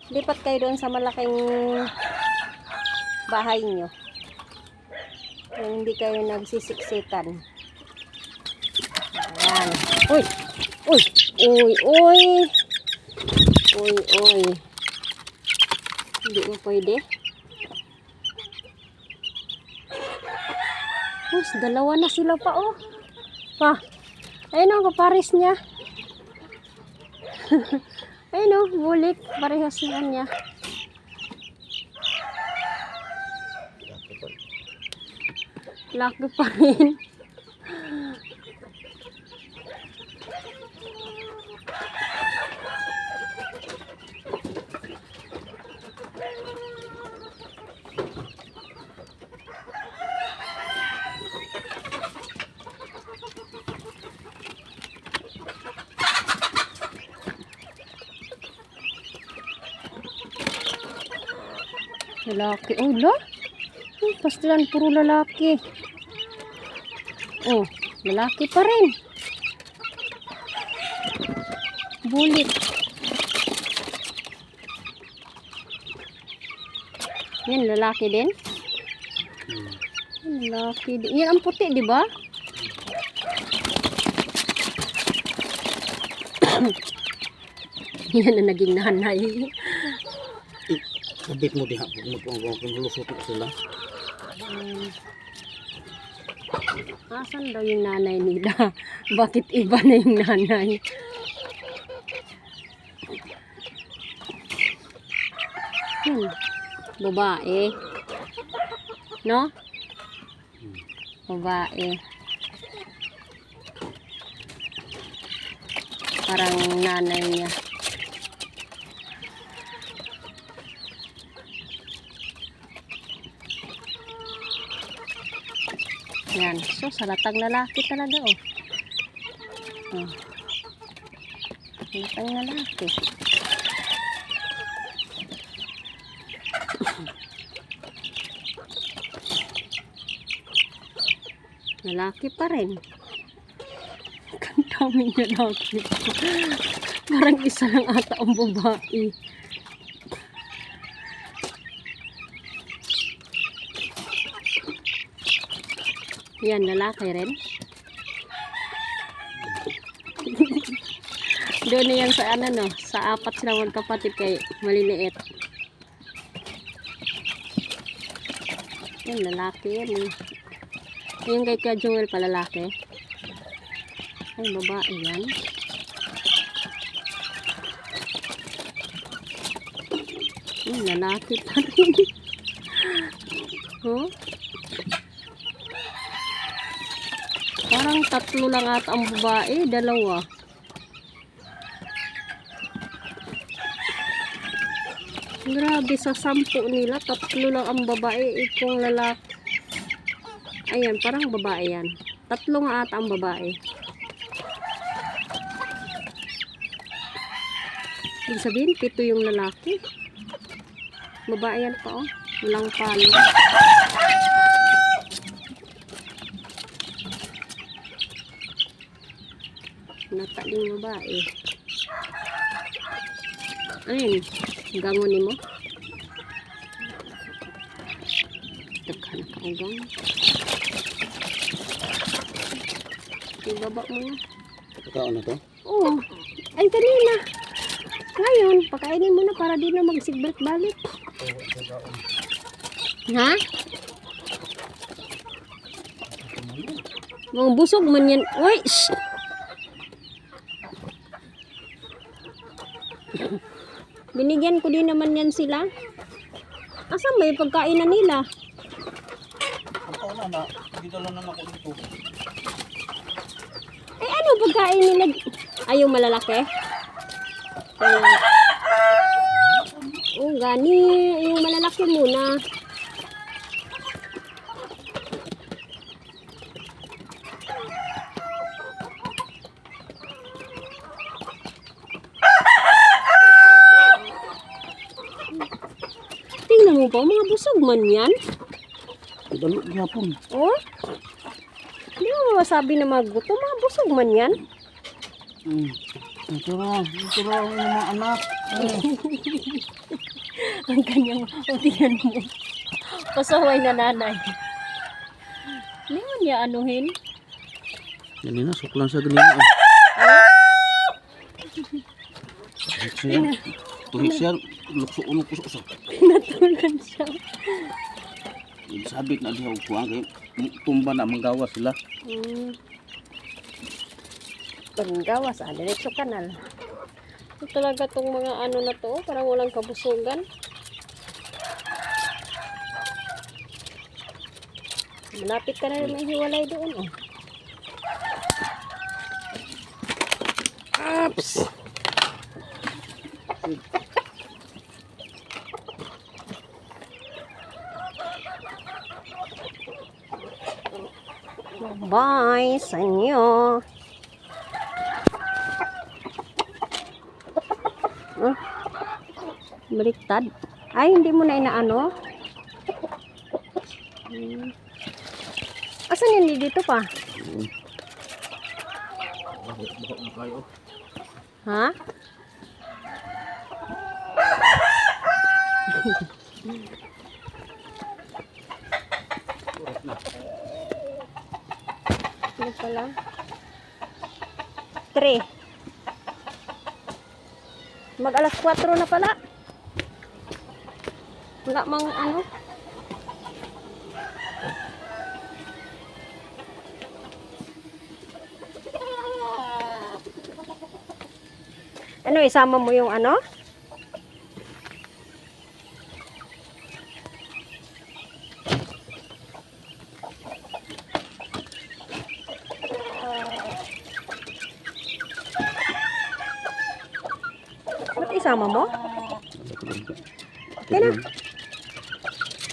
Lipat kayo doon sa malaking bahay nyo. Yung hindi kayo nagsisiksikan. Ayan. Uy! Uy! Uy! Uy! Uy! Uy! Hindi mo pwede. Mas, dalawa na sila pa, oh. Pa. Ayun ang kapares niya. Ayun oh, bulik. Parehas na niya. Laki pa rin. Lalaki. Oh, la. Pastilan, puro lalaki. Oh, lalaki pa rin. Bulit. Yan, lalaki din. Lalaki din. Yan ang puti, di ba? Yan na naging nanay. Sabit mo diha, magpang lusot na sila. Asan daw yung nanay nila? Bakit iba na yung nanay? Babae. No? Babae. Parang nanay niya. Yan. So, salatang lalaki talaga, oh. Oh. Salatang lalaki. Lalaki pa rin. Ang daming lalaki. Parang isa lang ata ang babae. Yan, lalaki rin. Doon na yan sa ano, no? Sa apat sila magkapatid kay maliliit. Yan, lalaki yan eh. Yung kay Ka Joel pa lalaki. Ay, babae yan. Yan, lalaki pa rin. Oh? Parang tatlo lang ata ang babae, dalawa. Grabe, sa 10 nila, tatlo lang ang babae, ikong lalaki. Ayan, parang babae yan. Tatlo nga ata ang babae. Ibig sabihin, 7 yung lalaki. Babae yan pa, oh. Walang palo. Nataling babae. Ayun, gangonin mo. Taghan ka ang gang. Ibaba mo na. Pagkaon na to? Oo. Ay, kanina. Ngayon, pakainin mo na para di na magsigbalik balik. Ha? Mga busog man yan. Uy! Shh! Binigyan ko din naman yan sila. Asan ba yung pagkain na nila? Pagkaon na, dito lang naman ako dito. Eh ano pagkain nila? Ay, yung malalaki? Oh, gani. Yung malalaki muna. Tingnan mo ba, mga busog man yan. Dalo gyapon. Oh? Hindi mo masabi na magutom, mga busog man yan. Ito na ang mga anak. Ang kanyang, o tingnan mo. Pasaway na nanay. Hindi mo niya anuhin. Ganina, suklan sa ganina. Siya, tuhi siya, lukso ulo ko sa Natulan siya. sabit na diha og kuang kay tumba na manggawa sila. Panggawas, diretso kanal. Ito talaga tong mga ano na to, parang walang kabusugan. Malapit ka na rin may hiwalay doon, oh. Aps. Bye sa inyo. Baliktad. Ay, hindi mo na inaano. Asan yun dito pa? Ha? Ano pala? 3. Mag alas 4 na pala. Wala mang ano. Ano, isama mo yung ano? Ba't isama mo? Okay na.